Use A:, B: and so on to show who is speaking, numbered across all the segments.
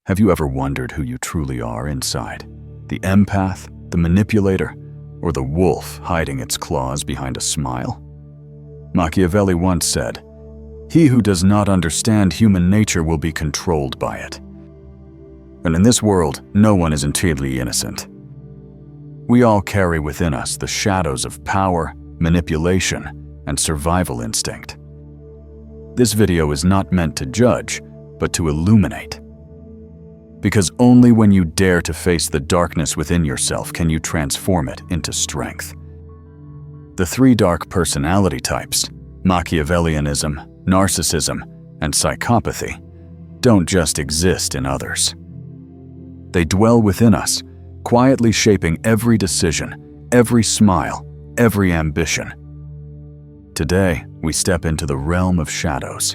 A: Have you ever wondered who you truly are inside? The empath, the manipulator, or the wolf hiding its claws behind a smile? Machiavelli once said, "He who does not understand human nature will be controlled by it." And in this world, no one is entirely innocent. We all carry within us the shadows of power, manipulation, and survival instinct. This video is not meant to judge, but to illuminate. Because only when you dare to face the darkness within yourself can you transform it into strength. The three dark personality types, Machiavellianism, Narcissism, and Psychopathy, don't just exist in others. They dwell within us, quietly shaping every decision, every smile, every ambition. Today, we step into the realm of shadows,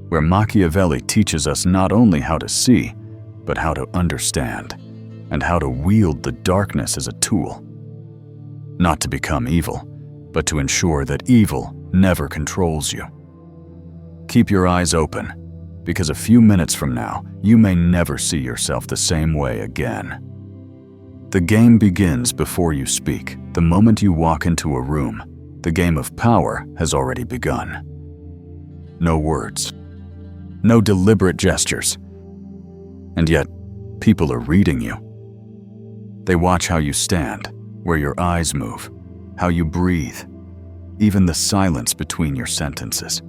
A: where Machiavelli teaches us not only how to see, but how to understand, and how to wield the darkness as a tool. Not to become evil, but to ensure that evil never controls you. Keep your eyes open, because a few minutes from now, you may never see yourself the same way again. The game begins before you speak. The moment you walk into a room, the game of power has already begun. No words, no deliberate gestures. And yet, people are reading you. They watch how you stand, where your eyes move, how you breathe, even the silence between your sentences.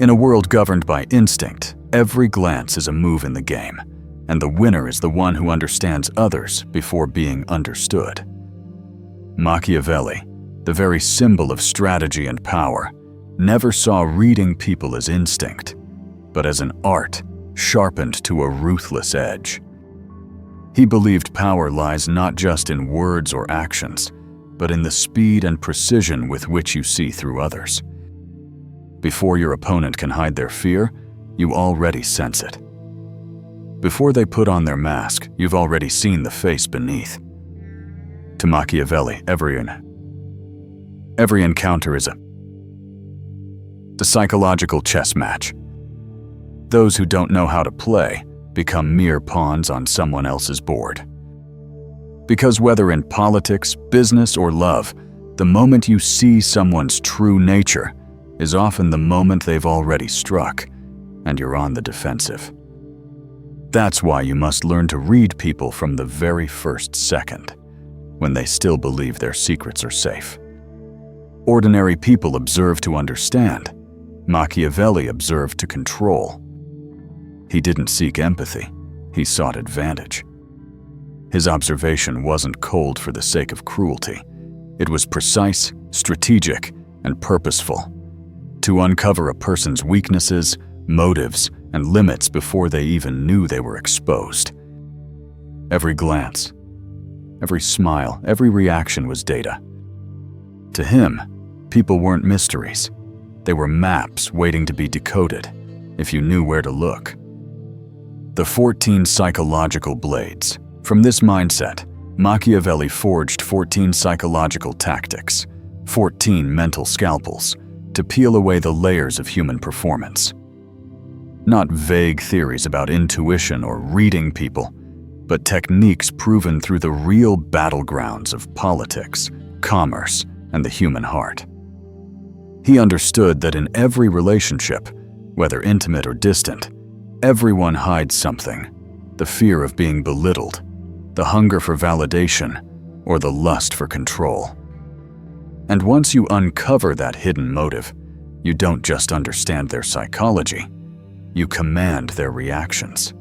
A: In a world governed by instinct, every glance is a move in the game, and the winner is the one who understands others before being understood. Machiavelli, the very symbol of strategy and power, never saw reading people as instinct, but as an art sharpened to a ruthless edge. He believed power lies not just in words or actions, but in the speed and precision with which you see through others. Before your opponent can hide their fear, you already sense it. Before they put on their mask, you've already seen the face beneath. To Machiavelli, every encounter is a psychological chess match. Those who don't know how to play become mere pawns on someone else's board. Because whether in politics, business, or love, the moment you see someone's true nature is often the moment they've already struck, and you're on the defensive. That's why you must learn to read people from the very first second, when they still believe their secrets are safe. Ordinary people observe to understand. Machiavelli observed to control. He didn't seek empathy, he sought advantage. His observation wasn't cold for the sake of cruelty. It was precise, strategic, and purposeful, to uncover a person's weaknesses, motives, and limits before they even knew they were exposed. Every glance, every smile, every reaction was data. To him, people weren't mysteries. They were maps waiting to be decoded, if you knew where to look. The 14 psychological blades. From this mindset, Machiavelli forged 14 psychological tactics, 14 mental scalpels, to peel away the layers of human performance. Not vague theories about intuition or reading people, but techniques proven through the real battlegrounds of politics, commerce, and the human heart. He understood that in every relationship, whether intimate or distant, everyone hides something: the fear of being belittled, the hunger for validation, or the lust for control. And once you uncover that hidden motive, you don't just understand their psychology, you command their reactions.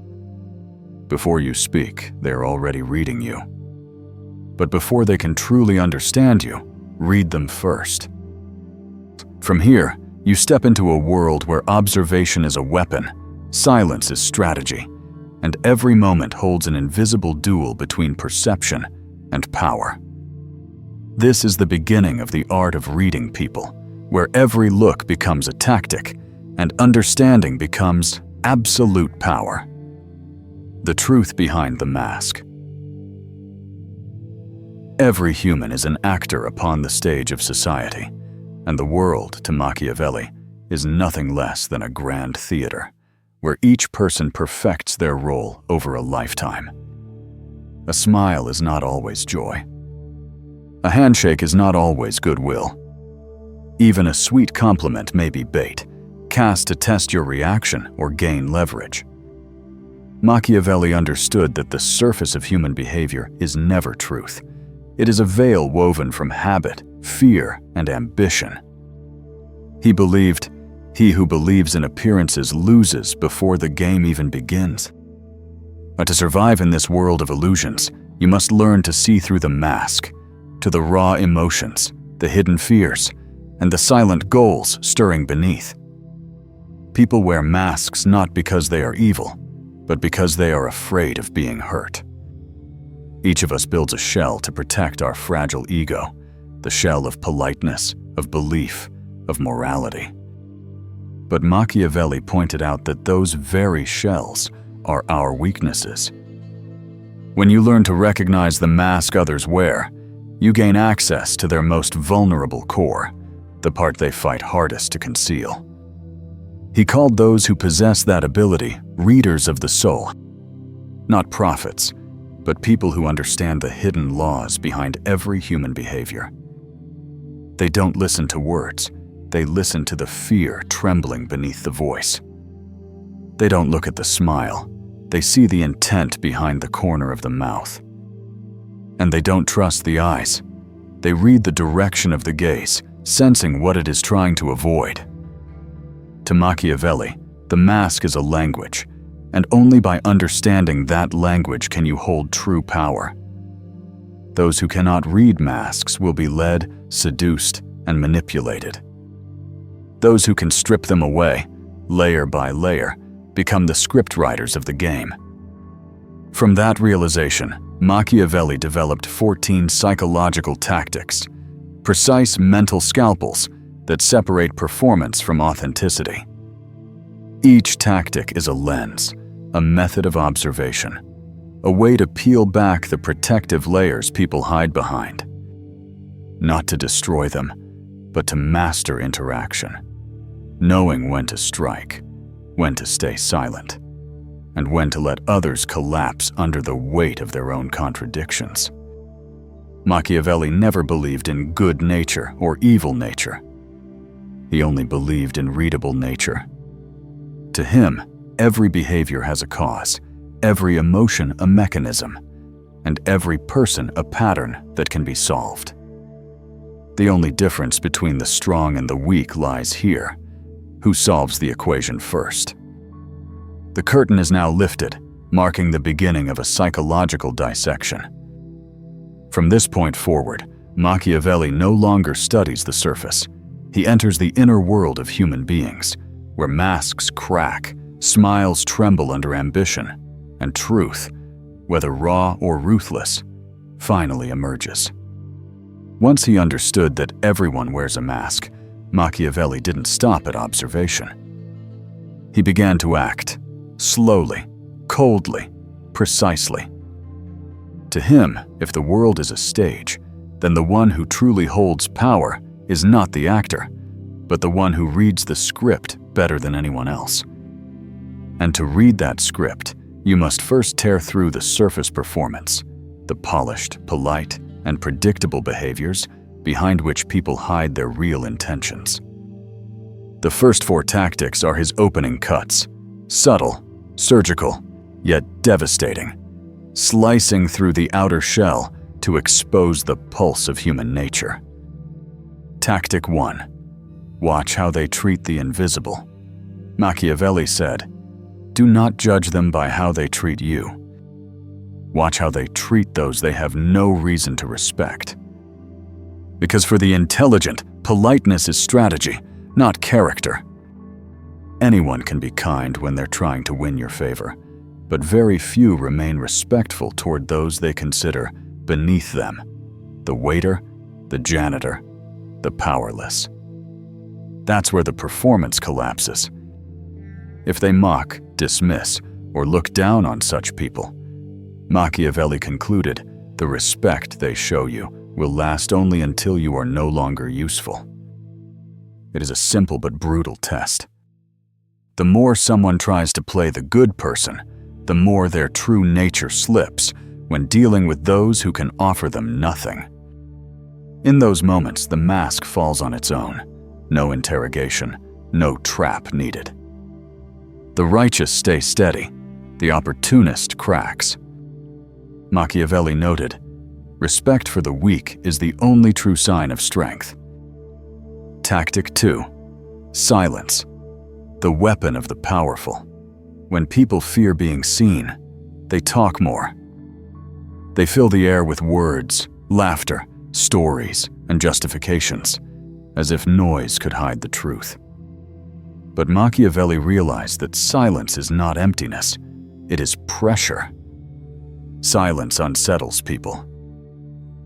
A: Before you speak, they're already reading you. But before they can truly understand you, read them first. From here, you step into a world where observation is a weapon, silence is strategy, and every moment holds an invisible duel between perception and power. This is the beginning of the art of reading people, where every look becomes a tactic and understanding becomes absolute power. The truth behind the mask. Every human is an actor upon the stage of society, and the world, to Machiavelli, is nothing less than a grand theater, where each person perfects their role over a lifetime. A smile is not always joy. A handshake is not always goodwill. Even a sweet compliment may be bait, cast to test your reaction or gain leverage. Machiavelli understood that the surface of human behavior is never truth. It is a veil woven from habit, fear, and ambition. He believed, "He who believes in appearances loses before the game even begins." But to survive in this world of illusions, you must learn to see through the mask, to the raw emotions, the hidden fears, and the silent goals stirring beneath. People wear masks not because they are evil, but because they are afraid of being hurt. Each of us builds a shell to protect our fragile ego, the shell of politeness, of belief, of morality. But Machiavelli pointed out that those very shells are our weaknesses. When you learn to recognize the mask others wear, you gain access to their most vulnerable core, the part they fight hardest to conceal. He called those who possess that ability readers of the soul, not prophets, but people who understand the hidden laws behind every human behavior. They don't listen to words, they listen to the fear trembling beneath the voice. They don't look at the smile, they see the intent behind the corner of the mouth. And they don't trust the eyes, they read the direction of the gaze, sensing what it is trying to avoid. To Machiavelli, the mask is a language, and only by understanding that language can you hold true power. Those who cannot read masks will be led, seduced, and manipulated. Those who can strip them away, layer by layer, become the scriptwriters of the game. From that realization, Machiavelli developed 14 psychological tactics, precise mental scalpels that separate performance from authenticity. Each tactic is a lens, a method of observation, a way to peel back the protective layers people hide behind. Not to destroy them, but to master interaction, knowing when to strike, when to stay silent, and when to let others collapse under the weight of their own contradictions. Machiavelli never believed in good nature or evil nature. He only believed in readable nature. To him, every behavior has a cause, every emotion a mechanism, and every person a pattern that can be solved. The only difference between the strong and the weak lies here: who solves the equation first. The curtain is now lifted, marking the beginning of a psychological dissection. From this point forward, Machiavelli no longer studies the surface. He enters the inner world of human beings, where masks crack, smiles tremble under ambition, and truth, whether raw or ruthless, finally emerges. Once he understood that everyone wears a mask, Machiavelli didn't stop at observation. He began to act, slowly, coldly, precisely. To him, if the world is a stage, then the one who truly holds power is not the actor, but the one who reads the script better than anyone else. And to read that script, you must first tear through the surface performance, the polished, polite, and predictable behaviors behind which people hide their real intentions. The first 4 tactics are his opening cuts, subtle, surgical, yet devastating, slicing through the outer shell to expose the pulse of human nature. Tactic 1. Watch how they treat the invisible. Machiavelli said, "Do not judge them by how they treat you. Watch how they treat those they have no reason to respect." Because for the intelligent, politeness is strategy, not character. Anyone can be kind when they're trying to win your favor, but very few remain respectful toward those they consider beneath them: the waiter, the janitor, the powerless. That's where the performance collapses. If they mock, dismiss, or look down on such people, Machiavelli concluded the respect they show you will last only until you are no longer useful. It is a simple but brutal test. The more someone tries to play the good person, the more their true nature slips when dealing with those who can offer them nothing. In those moments, the mask falls on its own. No interrogation, no trap needed. The righteous stay steady, the opportunist cracks. Machiavelli noted, "Respect for the weak is the only true sign of strength." Tactic 2. Silence. The weapon of the powerful. When people fear being seen, they talk more. They fill the air with words, laughter, stories, and justifications, as if noise could hide the truth. But Machiavelli realized that silence is not emptiness, it is pressure. Silence unsettles people.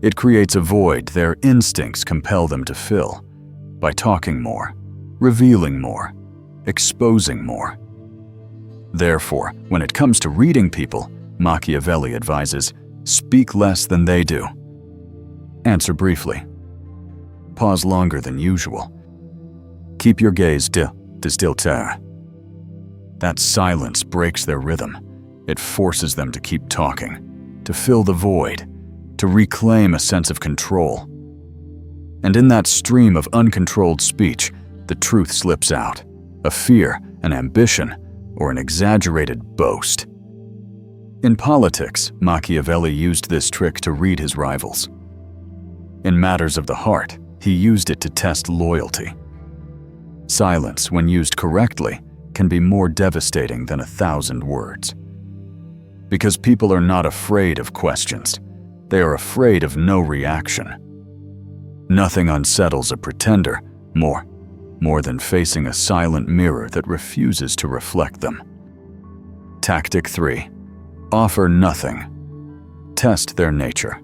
A: It creates a void their instincts compel them to fill, by talking more, revealing more, exposing more. Therefore, when it comes to reading people, Machiavelli advises, speak less than they do. Answer briefly. Pause longer than usual. Keep your gaze still. That silence breaks their rhythm. It forces them to keep talking, to fill the void, to reclaim a sense of control. And in that stream of uncontrolled speech, the truth slips out, a fear, an ambition, or an exaggerated boast. In politics, Machiavelli used this trick to read his rivals. In matters of the heart, he used it to test loyalty. Silence, when used correctly, can be more devastating than 1,000 words. Because people are not afraid of questions, they are afraid of no reaction. Nothing unsettles a pretender more than facing a silent mirror that refuses to reflect them. Tactic 3. Offer nothing. Test their nature.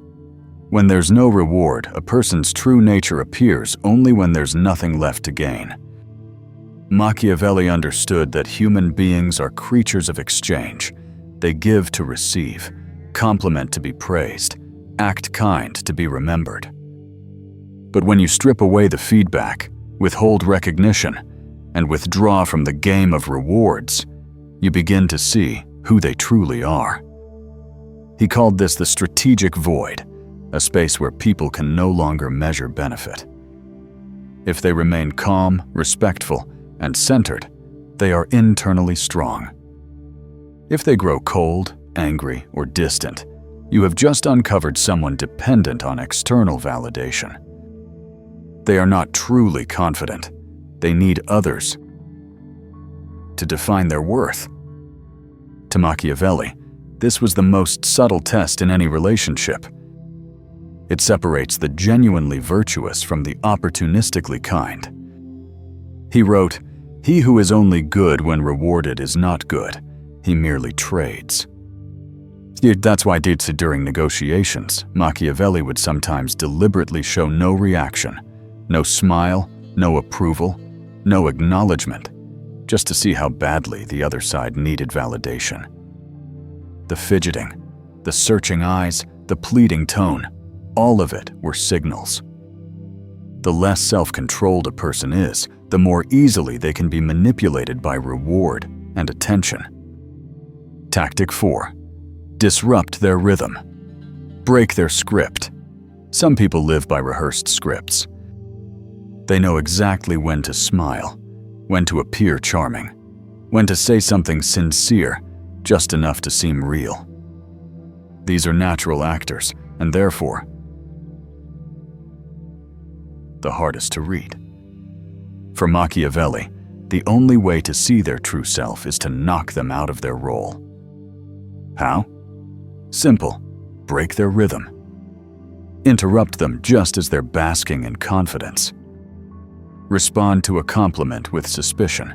A: When there's no reward, a person's true nature appears only when there's nothing left to gain. Machiavelli understood that human beings are creatures of exchange. They give to receive, compliment to be praised, act kind to be remembered. But when you strip away the feedback, withhold recognition, and withdraw from the game of rewards, you begin to see who they truly are. He called this the strategic void, a space where people can no longer measure benefit. If they remain calm, respectful, and centered, they are internally strong. If they grow cold, angry, or distant, you have just uncovered someone dependent on external validation. They are not truly confident. They need others to define their worth. To Machiavelli, this was the most subtle test in any relationship. It separates the genuinely virtuous from the opportunistically kind. He wrote, "He who is only good when rewarded is not good. He merely trades." That's why during negotiations, Machiavelli would sometimes deliberately show no reaction, no smile, no approval, no acknowledgement, just to see how badly the other side needed validation. The fidgeting, the searching eyes, the pleading tone, all of it were signals. The less self-controlled a person is, the more easily they can be manipulated by reward and attention. Tactic 4. Disrupt their rhythm. Break their script. Some people live by rehearsed scripts. They know exactly when to smile, when to appear charming, when to say something sincere, just enough to seem real. These are natural actors, and therefore, the hardest to read. For Machiavelli, the only way to see their true self is to knock them out of their role. How? Simple. Break their rhythm. Interrupt them just as they're basking in confidence. Respond to a compliment with suspicion.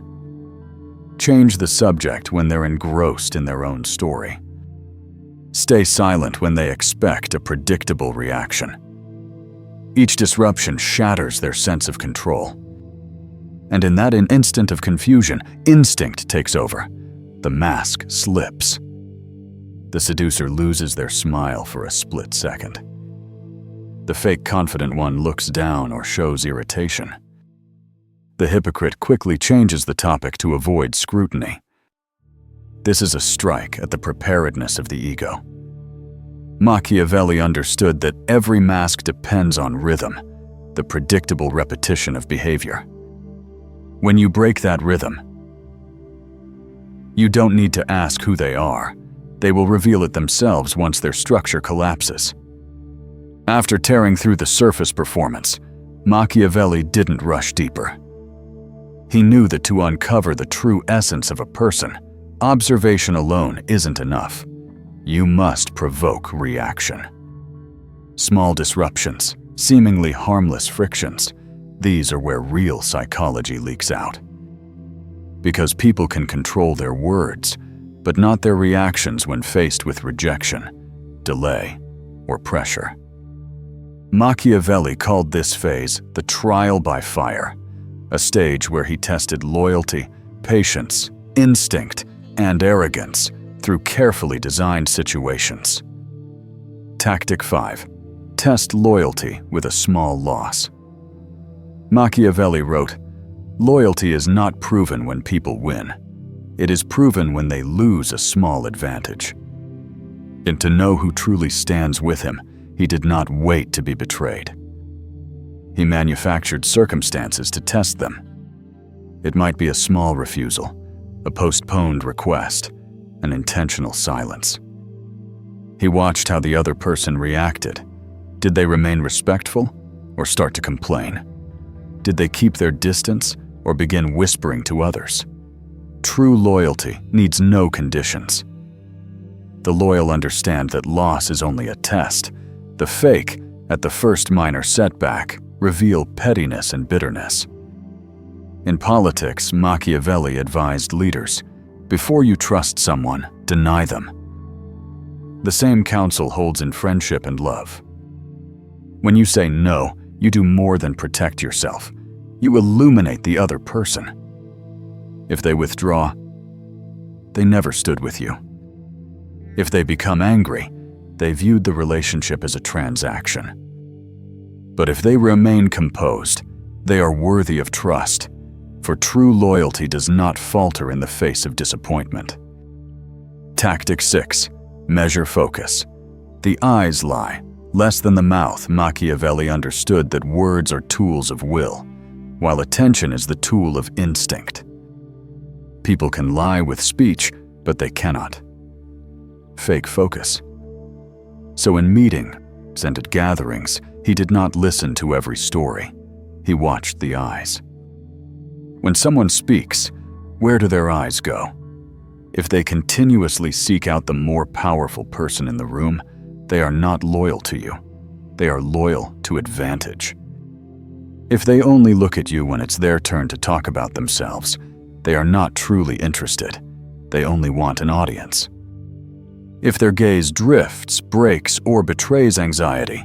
A: Change the subject when they're engrossed in their own story. Stay silent when they expect a predictable reaction. Each disruption shatters their sense of control. And in that instant of confusion, instinct takes over. The mask slips. The seducer loses their smile for a split second. The fake confident one looks down or shows irritation. The hypocrite quickly changes the topic to avoid scrutiny. This is a strike at the preparedness of the ego. Machiavelli understood that every mask depends on rhythm, the predictable repetition of behavior. When you break that rhythm, you don't need to ask who they are. They will reveal it themselves once their structure collapses. After tearing through the surface performance, Machiavelli didn't rush deeper. He knew that to uncover the true essence of a person, observation alone isn't enough. You must provoke reaction. Small disruptions, seemingly harmless frictions, these are where real psychology leaks out. Because people can control their words, but not their reactions when faced with rejection, delay, or pressure. Machiavelli called this phase the trial by fire, a stage where he tested loyalty, patience, instinct, and arrogance through carefully designed situations. Tactic 5. Test loyalty with a small loss. Machiavelli wrote, "Loyalty is not proven when people win. It is proven when they lose a small advantage." And to know who truly stands with him, he did not wait to be betrayed. He manufactured circumstances to test them. It might be a small refusal, a postponed request, an intentional silence. He watched how the other person reacted. Did they remain respectful or start to complain? Did they keep their distance or begin whispering to others? True loyalty needs no conditions. The loyal understand that loss is only a test. The fake, at the first minor setback, reveal pettiness and bitterness. In politics, Machiavelli advised leaders, before you trust someone, deny them. The same counsel holds in friendship and love. When you say no, you do more than protect yourself. You illuminate the other person. If they withdraw, they never stood with you. If they become angry, they viewed the relationship as a transaction. But if they remain composed, they are worthy of trust, for true loyalty does not falter in the face of disappointment. Tactic 6. Measure focus. The eyes lie. Less than the mouth, Machiavelli understood that words are tools of will, while attention is the tool of instinct. People can lie with speech, but they cannot fake focus. So in meetings and at gatherings, he did not listen to every story. He watched the eyes. When someone speaks, where do their eyes go? If they continuously seek out the more powerful person in the room, they are not loyal to you. They are loyal to advantage. If they only look at you when it's their turn to talk about themselves, they are not truly interested. They only want an audience. If their gaze drifts, breaks, or betrays anxiety,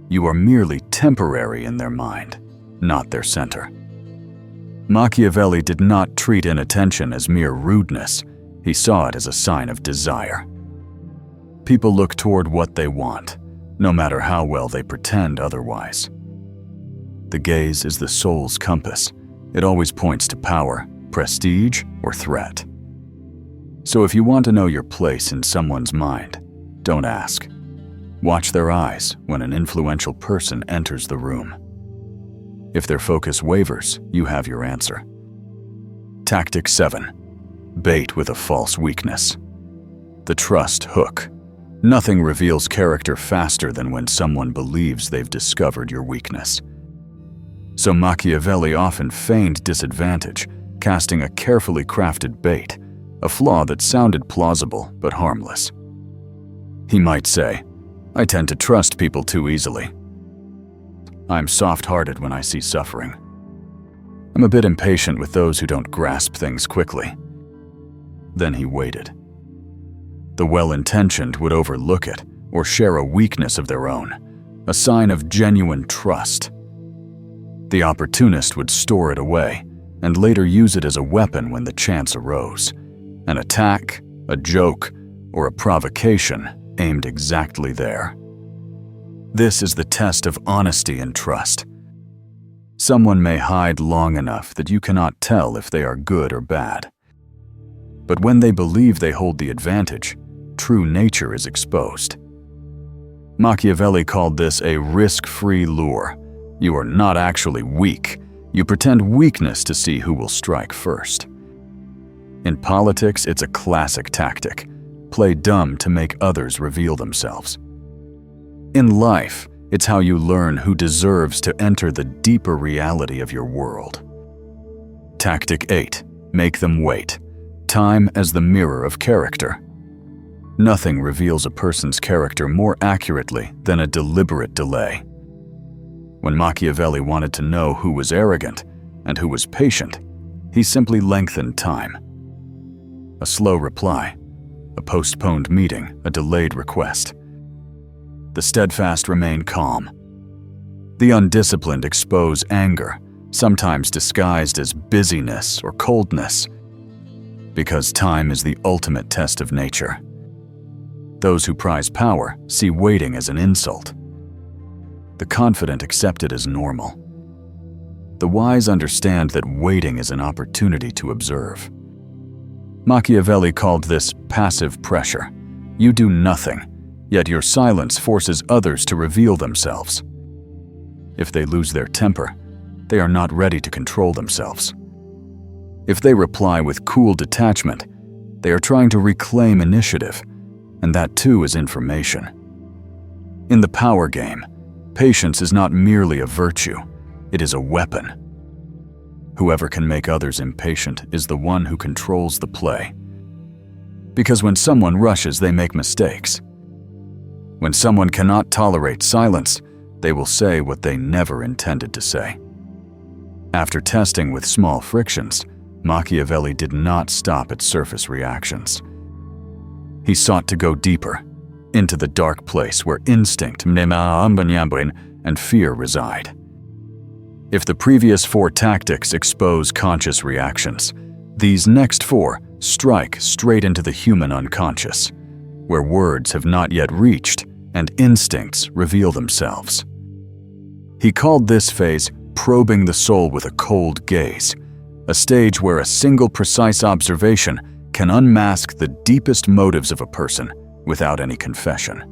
A: you are merely temporary in their mind, not their center. Machiavelli did not treat inattention as mere rudeness. He saw it as a sign of desire. People look toward what they want, no matter how well they pretend otherwise. The gaze is the soul's compass. It always points to power, prestige, or threat. So if you want to know your place in someone's mind, don't ask. Watch their eyes when an influential person enters the room. If their focus wavers, you have your answer. Tactic 7. Bait with a false weakness. The trust hook. Nothing reveals character faster than when someone believes they've discovered your weakness. So Machiavelli often feigned disadvantage, casting a carefully crafted bait, a flaw that sounded plausible but harmless. He might say, "I tend to trust people too easily. I'm soft-hearted when I see suffering. I'm a bit impatient with those who don't grasp things quickly." Then he waited. The well-intentioned would overlook it or share a weakness of their own, a sign of genuine trust. The opportunist would store it away and later use it as a weapon when the chance arose. An attack, a joke, or a provocation aimed exactly there. This is the test of honesty and trust. Someone may hide long enough that you cannot tell if they are good or bad. But when they believe they hold the advantage, true nature is exposed. Machiavelli called this a risk-free lure. You are not actually weak. You pretend weakness to see who will strike first. In politics, it's a classic tactic. Play dumb to make others reveal themselves. In life, it's how you learn who deserves to enter the deeper reality of your world. Tactic 8. Make them wait. Time as the mirror of character. Nothing reveals a person's character more accurately than a deliberate delay. When Machiavelli wanted to know who was arrogant and who was patient, he simply lengthened time. A slow reply, a postponed meeting, a delayed request. The steadfast remain calm. The undisciplined expose anger, sometimes disguised as busyness or coldness, because time is the ultimate test of nature. Those who prize power see waiting as an insult. The confident accept it as normal. The wise understand that waiting is an opportunity to observe. Machiavelli called this passive pressure. You do nothing, yet your silence forces others to reveal themselves. If they lose their temper, they are not ready to control themselves. If they reply with cool detachment, they are trying to reclaim initiative, and that too is information. In the power game, patience is not merely a virtue, it is a weapon. Whoever can make others impatient is the one who controls the play. Because when someone rushes, they make mistakes. When someone cannot tolerate silence, they will say what they never intended to say. After testing with small frictions, Machiavelli did not stop at surface reactions. He sought to go deeper, into the dark place where instinct and fear reside. If the previous 4 tactics expose conscious reactions, these next 4 strike straight into the human unconscious, where words have not yet reached and instincts reveal themselves. He called this phase probing the soul with a cold gaze, a stage where a single precise observation can unmask the deepest motives of a person without any confession.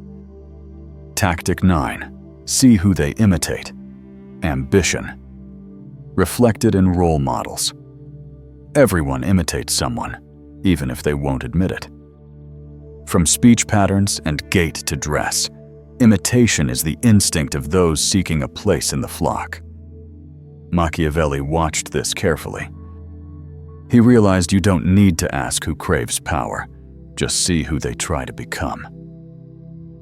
A: Tactic 9. See who they imitate. Ambition. Reflected in role models. Everyone imitates someone, even if they won't admit it. From speech patterns and gait to dress, imitation is the instinct of those seeking a place in the flock. Machiavelli watched this carefully. He realized you don't need to ask who craves power, just see who they try to become.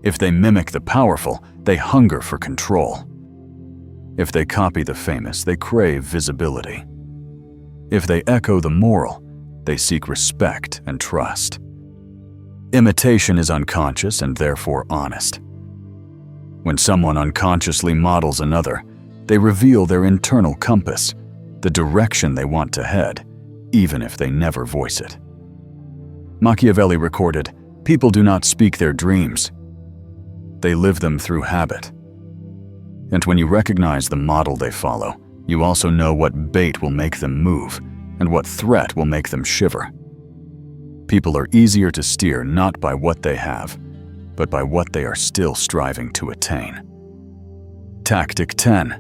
A: If they mimic the powerful, they hunger for control. If they copy the famous, they crave visibility. If they echo the moral, they seek respect and trust. Imitation is unconscious and therefore honest. When someone unconsciously models another, they reveal their internal compass, the direction they want to head, even if they never voice it. Machiavelli recorded, "People do not speak their dreams. They live them through habit." And when you recognize the model they follow, you also know what bait will make them move and what threat will make them shiver. People are easier to steer not by what they have, but by what they are still striving to attain. Tactic 10.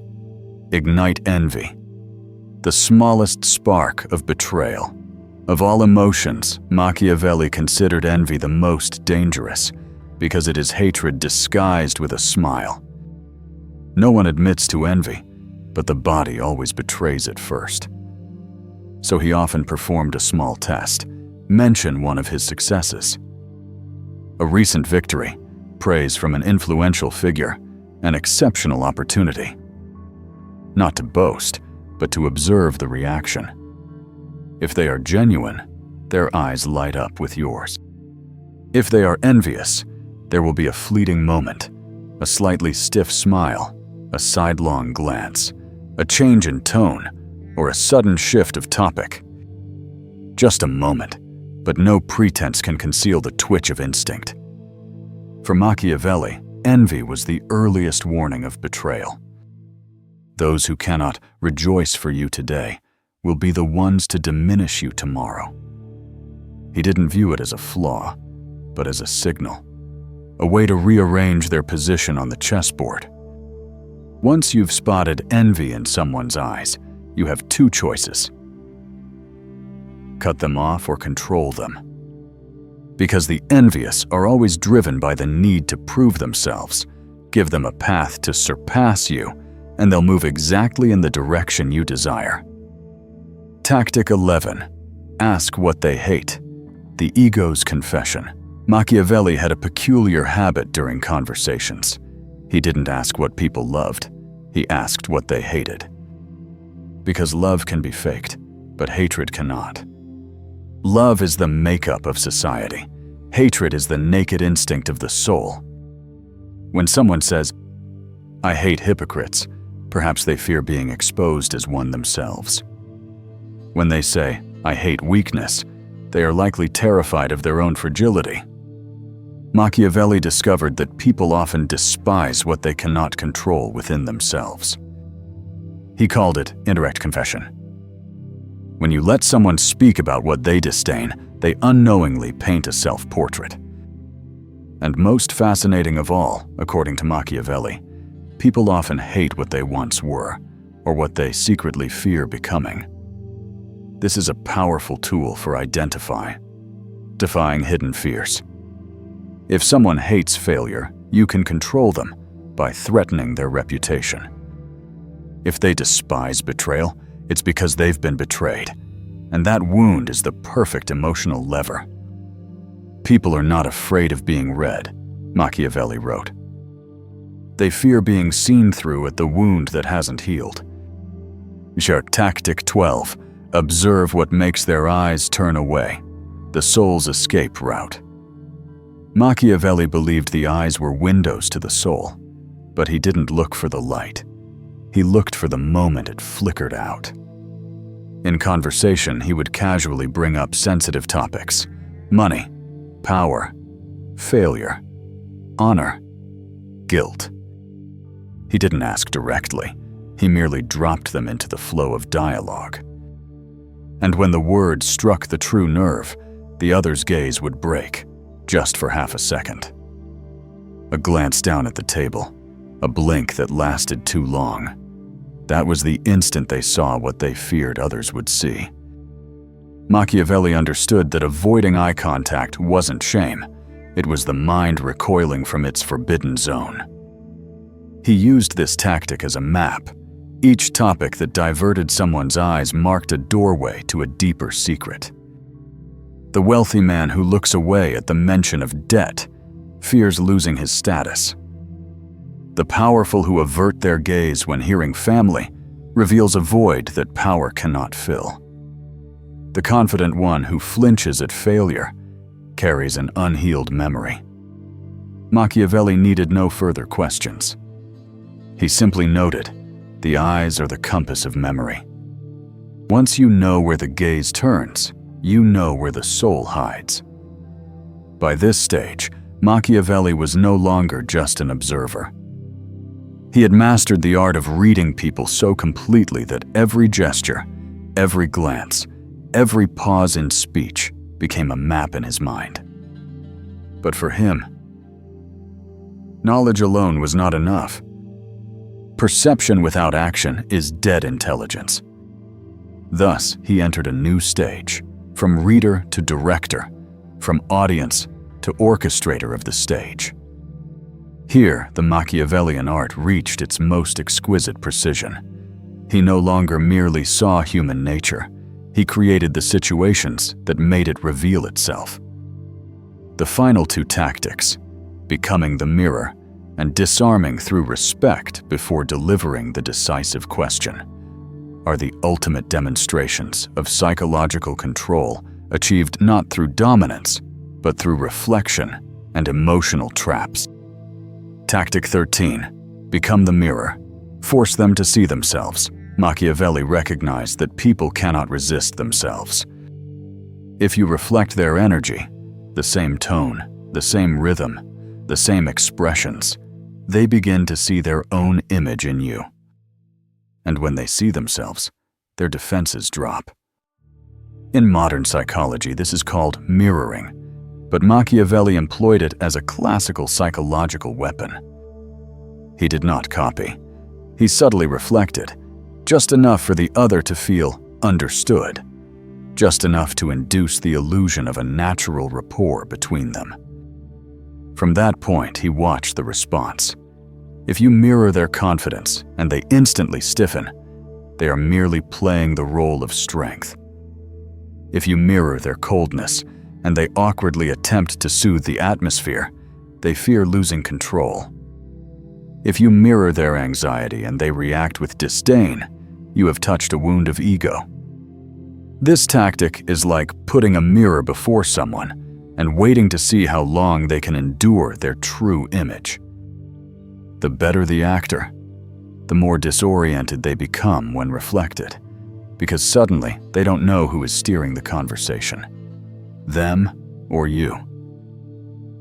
A: Ignite envy. The smallest spark of betrayal. Of all emotions, Machiavelli considered envy the most dangerous because it is hatred disguised with a smile. No one admits to envy, but the body always betrays it first. So he often performed a small test, mention one of his successes. A recent victory, praise from an influential figure, an exceptional opportunity. Not to boast, but to observe the reaction. If they are genuine, their eyes light up with yours. If they are envious, there will be a fleeting moment, a slightly stiff smile, a sidelong glance, a change in tone, or a sudden shift of topic. Just a moment, but no pretense can conceal the twitch of instinct. For Machiavelli, envy was the earliest warning of betrayal. Those who cannot rejoice for you today will be the ones to diminish you tomorrow. He didn't view it as a flaw, but as a signal, a way to rearrange their position on the chessboard. Once you've spotted envy in someone's eyes, you have two choices: cut them off or control them. Because the envious are always driven by the need to prove themselves. Give them a path to surpass you, and they'll move exactly in the direction you desire. Tactic 11. Ask what they hate. The ego's confession. Machiavelli had a peculiar habit during conversations. He didn't ask what people loved. He asked what they hated. Because love can be faked, but hatred cannot. Love is the makeup of society. Hatred is the naked instinct of the soul. When someone says, "I hate hypocrites," perhaps they fear being exposed as one themselves. When they say, "I hate weakness," they are likely terrified of their own fragility. Machiavelli discovered that people often despise what they cannot control within themselves. He called it indirect confession. When you let someone speak about what they disdain, they unknowingly paint a self-portrait. And most fascinating of all, according to Machiavelli, people often hate what they once were, or what they secretly fear becoming. This is a powerful tool for defying hidden fears. If someone hates failure, you can control them by threatening their reputation. If they despise betrayal, it's because they've been betrayed, and that wound is the perfect emotional lever. People are not afraid of being read, Machiavelli wrote. They fear being seen through at the wound that hasn't healed. Tactic 12. Observe what makes their eyes turn away. The soul's escape route. Machiavelli believed the eyes were windows to the soul, but he didn't look for the light. He looked for the moment it flickered out. In conversation, he would casually bring up sensitive topics: money, power, failure, honor, guilt. He didn't ask directly. He merely dropped them into the flow of dialogue. And when the words struck the true nerve, the other's gaze would break, just for half a second. A glance down at the table, a blink that lasted too long. That was the instant they saw what they feared others would see. Machiavelli understood that avoiding eye contact wasn't shame. It was the mind recoiling from its forbidden zone. He used this tactic as a map. Each topic that diverted someone's eyes marked a doorway to a deeper secret. The wealthy man who looks away at the mention of debt fears losing his status. The powerful who avert their gaze when hearing family reveals a void that power cannot fill. The confident one who flinches at failure carries an unhealed memory. Machiavelli needed no further questions. He simply noted, the eyes are the compass of memory. Once you know where the gaze turns, you know where the soul hides. By this stage, Machiavelli was no longer just an observer. He had mastered the art of reading people so completely that every gesture, every glance, every pause in speech became a map in his mind. But for him, knowledge alone was not enough. Perception without action is dead intelligence. Thus, he entered a new stage, from reader to director, from audience to orchestrator of the stage. Here, the Machiavellian art reached its most exquisite precision. He no longer merely saw human nature. He created the situations that made it reveal itself. The final two tactics, becoming the mirror and disarming through respect before delivering the decisive question, are the ultimate demonstrations of psychological control achieved not through dominance, but through reflection and emotional traps. Tactic 13. Become the mirror. Force them to see themselves. Machiavelli recognized that people cannot resist themselves. If you reflect their energy, the same tone, the same rhythm, the same expressions, they begin to see their own image in you. And when they see themselves, their defenses drop. In modern psychology, this is called mirroring, but Machiavelli employed it as a classical psychological weapon. He did not copy. He subtly reflected, just enough for the other to feel understood, just enough to induce the illusion of a natural rapport between them. From that point, he watched the response. If you mirror their confidence and they instantly stiffen, they are merely playing the role of strength. If you mirror their coldness and they awkwardly attempt to soothe the atmosphere, they fear losing control. If you mirror their anxiety and they react with disdain, you have touched a wound of ego. This tactic is like putting a mirror before someone and waiting to see how long they can endure their true image. The better the actor, the more disoriented they become when reflected, because suddenly they don't know who is steering the conversation, them or you.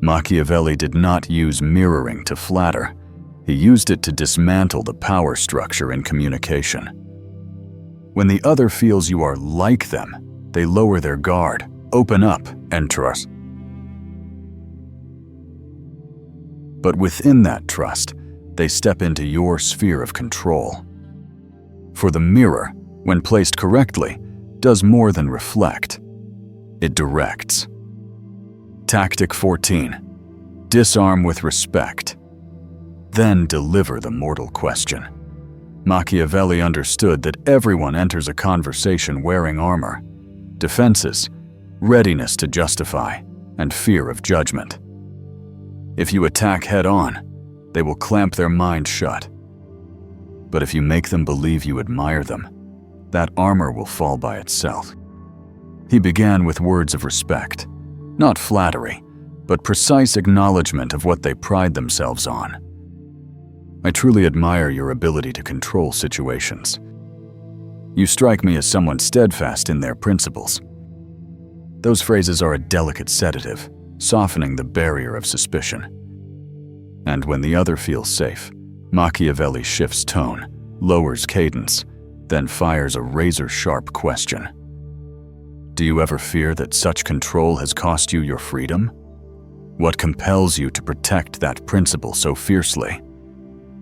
A: Machiavelli did not use mirroring to flatter. He used it to dismantle the power structure in communication. When the other feels you are like them, they lower their guard, open up, and trust. But within that trust, they step into your sphere of control. For the mirror, when placed correctly, does more than reflect. It directs. Tactic 14. Disarm with respect. Then deliver the mortal question. Machiavelli understood that everyone enters a conversation wearing armor, defenses, readiness to justify, and fear of judgment. If you attack head-on, they will clamp their mind shut. But if you make them believe you admire them, that armor will fall by itself. He began with words of respect, not flattery, but precise acknowledgement of what they pride themselves on. I truly admire your ability to control situations. You strike me as someone steadfast in their principles. Those phrases are a delicate sedative, softening the barrier of suspicion. And when the other feels safe, Machiavelli shifts tone, lowers cadence, then fires a razor-sharp question. Do you ever fear that such control has cost you your freedom? What compels you to protect that principle so fiercely?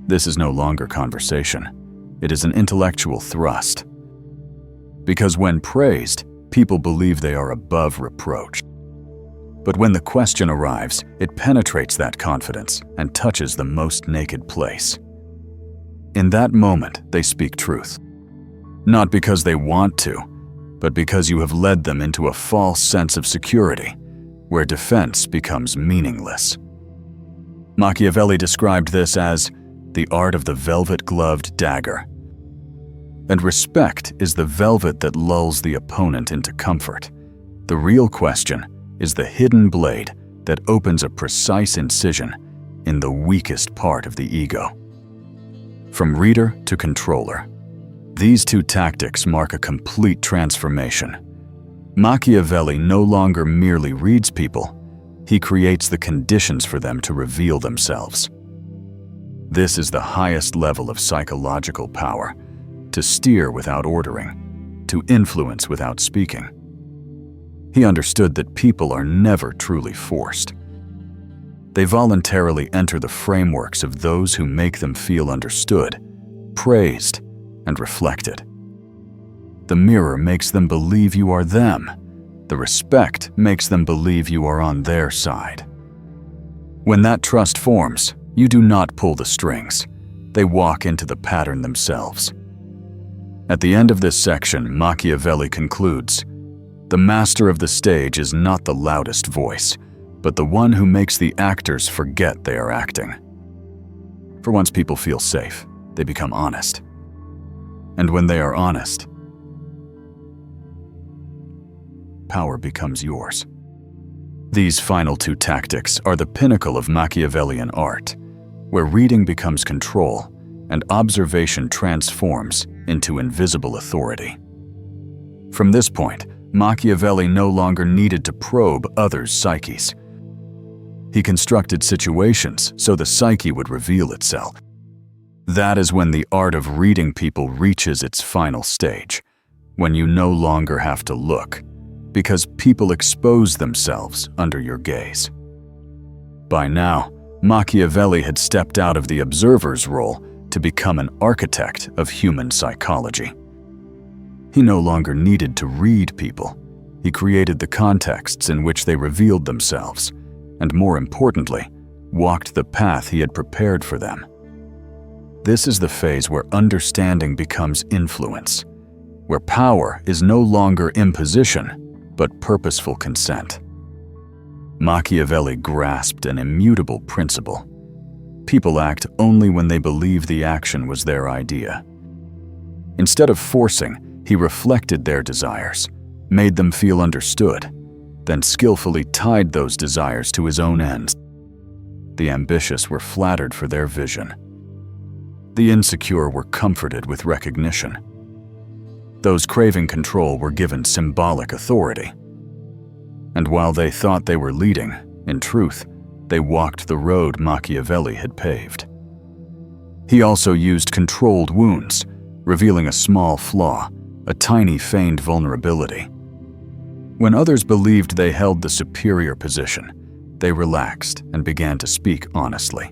A: This is no longer conversation. It is an intellectual thrust. Because when praised, people believe they are above reproach. But when the question arrives, it penetrates that confidence and touches the most naked place. In that moment, they speak truth. Not because they want to, but because you have led them into a false sense of security, where defense becomes meaningless. Machiavelli described this as the art of the velvet-gloved dagger. And respect is the velvet that lulls the opponent into comfort. The real question is the hidden blade that opens a precise incision in the weakest part of the ego. From reader to controller, these two tactics mark a complete transformation. Machiavelli no longer merely reads people, he creates the conditions for them to reveal themselves. This is the highest level of psychological power, to steer without ordering, to influence without speaking. He understood that people are never truly forced. They voluntarily enter the frameworks of those who make them feel understood, praised, and reflected. The mirror makes them believe you are them. The respect makes them believe you are on their side. When that trust forms, you do not pull the strings. They walk into the pattern themselves. At the end of this section, Machiavelli concludes, the master of the stage is not the loudest voice, but the one who makes the actors forget they are acting. For once people feel safe, they become honest. And when they are honest, power becomes yours. These final two tactics are the pinnacle of Machiavellian art, where reading becomes control and observation transforms into invisible authority. From this point, Machiavelli no longer needed to probe others' psyches. He constructed situations so the psyche would reveal itself. That is when the art of reading people reaches its final stage, when you no longer have to look, because people expose themselves under your gaze. By now, Machiavelli had stepped out of the observer's role to become an architect of human psychology. He no longer needed to read people. He created the contexts in which they revealed themselves, and more importantly, walked the path he had prepared for them. This is the phase where understanding becomes influence, where power is no longer imposition, but purposeful consent. Machiavelli grasped an immutable principle. People act only when they believe the action was their idea. Instead of forcing, he reflected their desires, made them feel understood, then skillfully tied those desires to his own ends. The ambitious were flattered for their vision. The insecure were comforted with recognition. Those craving control were given symbolic authority. And while they thought they were leading, in truth, they walked the road Machiavelli had paved. He also used controlled wounds, revealing a small flaw, a tiny feigned vulnerability. When others believed they held the superior position, they relaxed and began to speak honestly.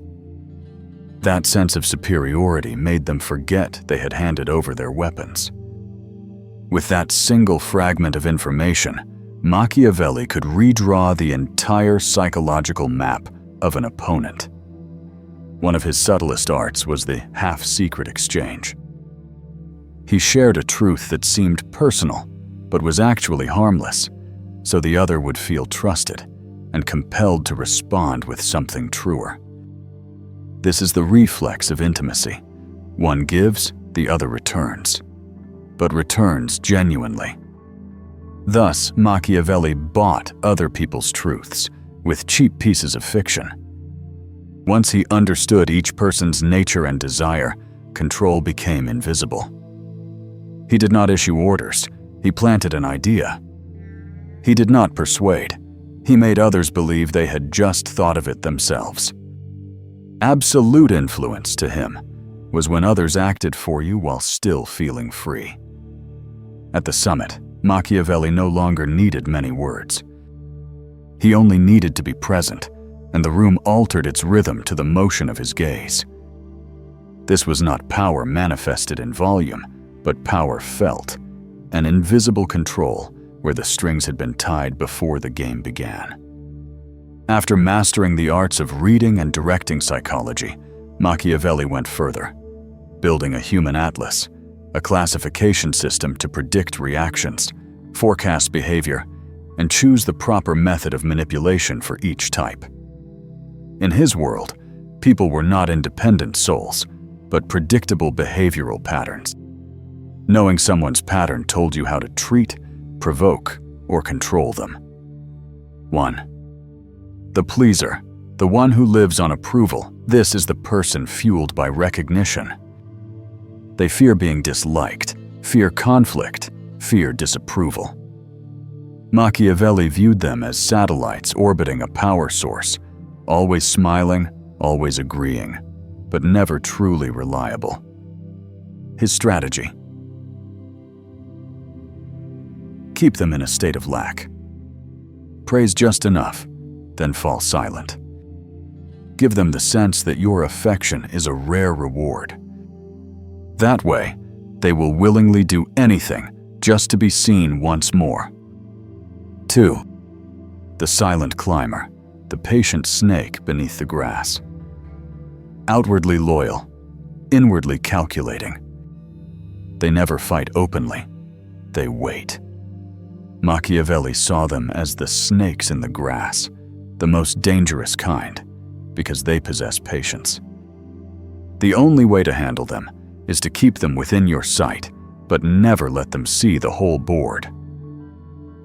A: That sense of superiority made them forget they had handed over their weapons. With that single fragment of information, Machiavelli could redraw the entire psychological map of an opponent. One of his subtlest arts was the half-secret exchange. He shared a truth that seemed personal, but was actually harmless, so the other would feel trusted and compelled to respond with something truer. This is the reflex of intimacy. One gives, the other returns, but returns genuinely. Thus, Machiavelli bought other people's truths with cheap pieces of fiction. Once he understood each person's nature and desire, control became invisible. He did not issue orders, he planted an idea. He did not persuade, he made others believe they had just thought of it themselves. Absolute influence to him was when others acted for you while still feeling free. At the summit, Machiavelli no longer needed many words. He only needed to be present, and the room altered its rhythm to the motion of his gaze. This was not power manifested in volume, but power felt, an invisible control where the strings had been tied before the game began. After mastering the arts of reading and directing psychology, Machiavelli went further, building a human atlas, a classification system to predict reactions, forecast behavior, and choose the proper method of manipulation for each type. In his world, people were not independent souls, but predictable behavioral patterns. Knowing someone's pattern told you how to treat, provoke, or control them. 1. The pleaser, the one who lives on approval. This is the person fueled by recognition. They fear being disliked, fear conflict, fear disapproval. Machiavelli viewed them as satellites orbiting a power source, always smiling, always agreeing, but never truly reliable. His strategy: keep them in a state of lack. Praise just enough, then fall silent. Give them the sense that your affection is a rare reward. That way, they will willingly do anything just to be seen once more. 2. The silent climber, the patient snake beneath the grass. Outwardly loyal, inwardly calculating. They never fight openly, they wait. Machiavelli saw them as the snakes in the grass, the most dangerous kind, because they possess patience. The only way to handle them is to keep them within your sight, but never let them see the whole board.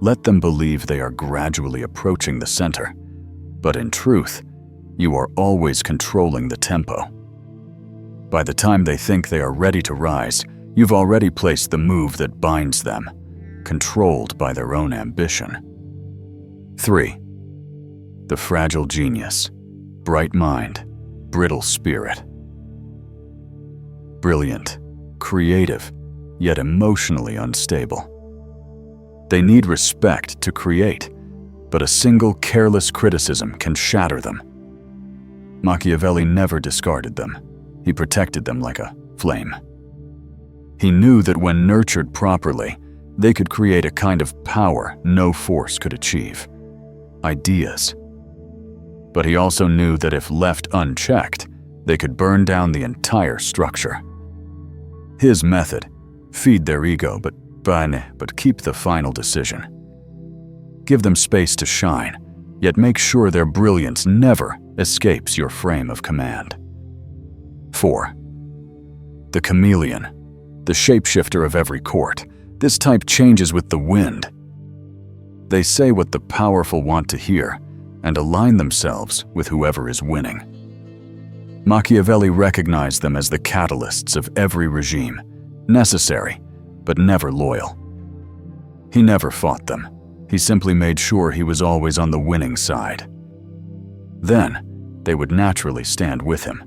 A: Let them believe they are gradually approaching the center, but in truth, you are always controlling the tempo. By the time they think they are ready to rise, you've already placed the move that binds them, controlled by their own ambition. 3. The fragile genius, bright mind, brittle spirit. brilliant, creative, yet emotionally unstable. They need respect to create, but a single careless criticism can shatter them. Machiavelli never discarded them. He protected them like a flame. He knew that when nurtured properly, they could create a kind of power no force could achieve. Ideas. But he also knew that if left unchecked, they could burn down the entire structure. His method: feed their ego, but keep the final decision. Give them space to shine, yet make sure their brilliance never escapes your frame of command. 4. The chameleon, the shapeshifter of every court. This type changes with the wind. They say what the powerful want to hear and align themselves with whoever is winning. Machiavelli recognized them as the catalysts of every regime, necessary, but never loyal. He never fought them. He simply made sure he was always on the winning side. Then, they would naturally stand with him.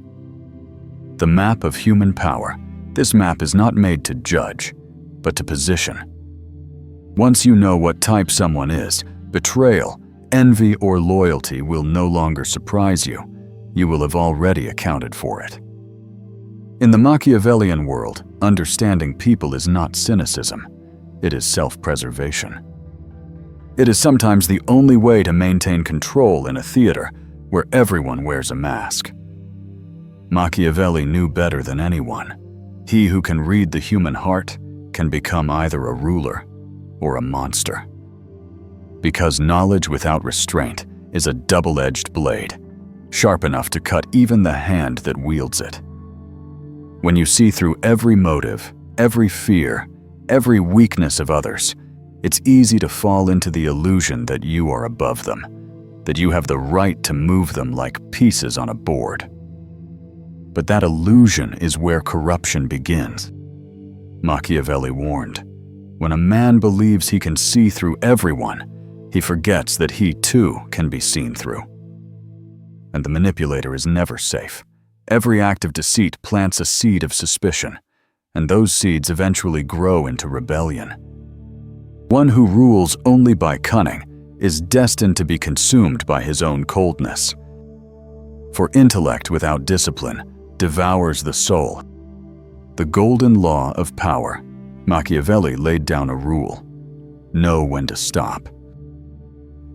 A: The map of human power. This map is not made to judge, but to position. Once you know what type someone is, betrayal, envy, or loyalty will no longer surprise you. You will have already accounted for it. In the Machiavellian world, understanding people is not cynicism. It is self-preservation. It is sometimes the only way to maintain control in a theater where everyone wears a mask. Machiavelli knew better than anyone. He who can read the human heart can become either a ruler or a monster. Because knowledge without restraint is a double-edged blade, sharp enough to cut even the hand that wields it. When you see through every motive, every fear, every weakness of others, it's easy to fall into the illusion that you are above them, that you have the right to move them like pieces on a board. But that illusion is where corruption begins. Machiavelli warned, when a man believes he can see through everyone, he forgets that he too can be seen through. And the manipulator is never safe. Every act of deceit plants a seed of suspicion, and those seeds eventually grow into rebellion. One who rules only by cunning is destined to be consumed by his own coldness. For intellect without discipline devours the soul. The golden law of power. Machiavelli laid down a rule: know when to stop.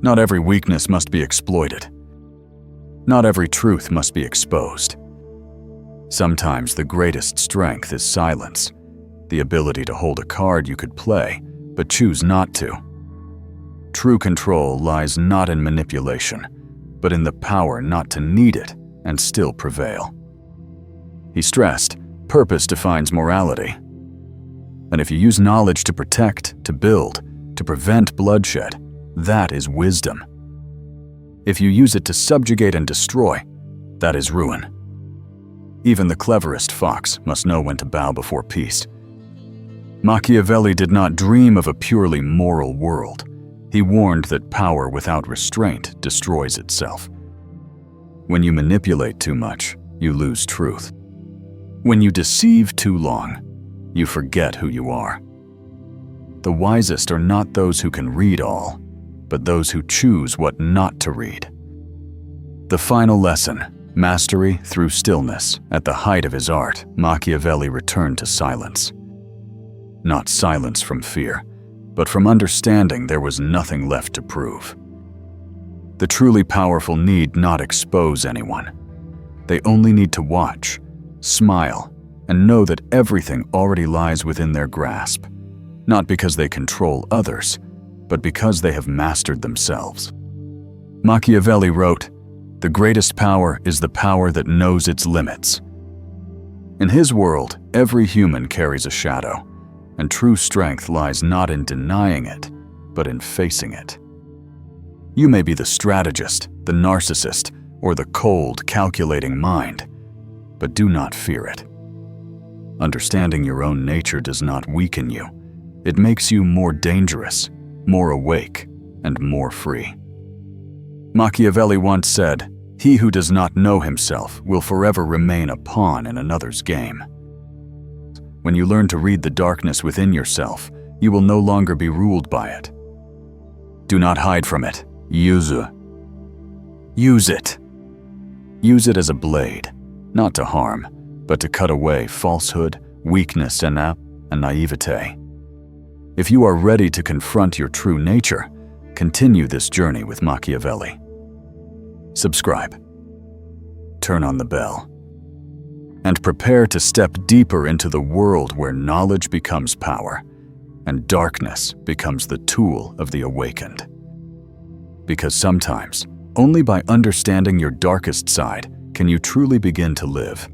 A: Not every weakness must be exploited. Not every truth must be exposed. Sometimes the greatest strength is silence, the ability to hold a card you could play, but choose not to. True control lies not in manipulation, but in the power not to need it and still prevail. He stressed, purpose defines morality. And if you use knowledge to protect, to build, to prevent bloodshed, that is wisdom. If you use it to subjugate and destroy, that is ruin. Even the cleverest fox must know when to bow before peace. Machiavelli did not dream of a purely moral world. He warned that power without restraint destroys itself. When you manipulate too much, you lose truth. When you deceive too long, you forget who you are. The wisest are not those who can read all, but those who choose what not to read. The final lesson, mastery through stillness. At the height of his art, Machiavelli returned to silence. Not silence from fear, but from understanding there was nothing left to prove. The truly powerful need not expose anyone. They only need to watch, smile, and know that everything already lies within their grasp, not because they control others, but because they have mastered themselves. Machiavelli wrote, "The greatest power is the power that knows its limits." In his world, every human carries a shadow, and true strength lies not in denying it, but in facing it. You may be the strategist, the narcissist, or the cold, calculating mind, but do not fear it. Understanding your own nature does not weaken you. It makes you more dangerous, more awake, and more free. Machiavelli once said, "He who does not know himself will forever remain a pawn in another's game." When you learn to read the darkness within yourself, you will no longer be ruled by it. Do not hide from it. Use it. Use it. Use it as a blade, not to harm, but to cut away falsehood, weakness, and naivete. If you are ready to confront your true nature, continue this journey with Machiavelli. Subscribe. Turn on the bell. And prepare to step deeper into the world where knowledge becomes power and darkness becomes the tool of the awakened. Because sometimes, only by understanding your darkest side can you truly begin to live